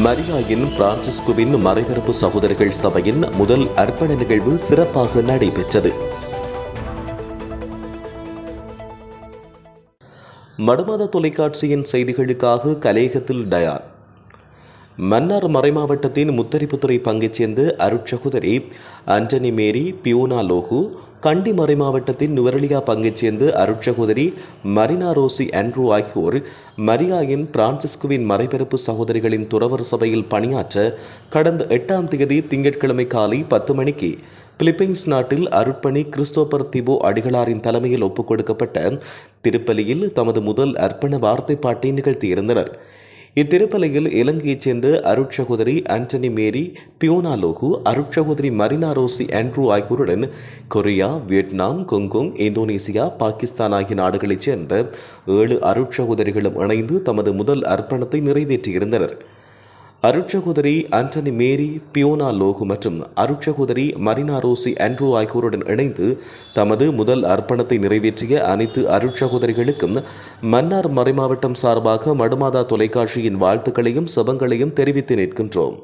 மரியாயின் பிரான்சிஸ்குவின் மறைபரப்பு சகோதரர்கள் சபையின் முதல் அர்ப்பண நிகழ்வு சிறப்பாக நடைபெற்றது. மடுமாத தொலைக்காட்சியின் செய்திகளுக்காக கலேகத்தில் டயார். மன்னார் மறைமாவட்டத்தின் முத்தரிப்புத்துறை பங்கைச் சேர்ந்த அருட்சகோதரி ஆண்டனி மேரி பியோனா லோகு, கண்டி மறைமாவட்டத்தின் நுவரலியா பங்கைச் சேர்ந்த அருட்சகோதரி மரினா ரோசி ஆண்ட்ரூ ஆகியோர் மரியாயின் பிரான்சிஸ்குவின் மறைபரப்பு சகோதரிகளின் துறவர் சபையில் பணியாற்ற கடந்த 8ஆம் தேதி திங்கட்கிழமை காலை 10 மணிக்கு பிலிப்பைன்ஸ் நாட்டில் அருட்பணி கிறிஸ்தோபர் திபோ அடிகளாரின் தலைமையில் ஒப்புக் கொடுக்கப்பட்ட திருப்பலியில் தமது முதல் அர்ப்பண வார்த்தை பாட்டை நிகழ்த்தியிருந்தனர். இத்திருப்பலியில் இலங்கையைச் சேர்ந்த அருட்சகோதரி ஆண்டனி மேரி பியோனா லோகு, அருட்சகோதரி மரினா ரோசி ஆண்ட்ரூ ஆகியோருடன் Korea, Vietnam, Hong Kong, Indonesia, Pakistan ஆகிய நாடுகளைச் சேர்ந்த 7 அருட்சகோதரிகளும் இணைந்து தமது முதல் அர்ப்பணத்தை நிறைவேற்றியிருந்தனர். அருட்சகோதரி ஆண்டனி மேரி பியோனா லோகு மற்றும் அருட்சகோதரி மரினா ரோசி ஆண்ட்ரூ ஆகியோருடன் இணைந்து தமது முதல் அர்ப்பணத்தை நிறைவேற்றிய அனைத்து அருட்சகோதரிகளுக்கும் மன்னார் மறைமாவட்டம் சார்பாக மடுமாதா தொலைக்காட்சியின் வாழ்த்துக்களையும் சுபங்களையும் தெரிவித்து நிற்கின்றோம்.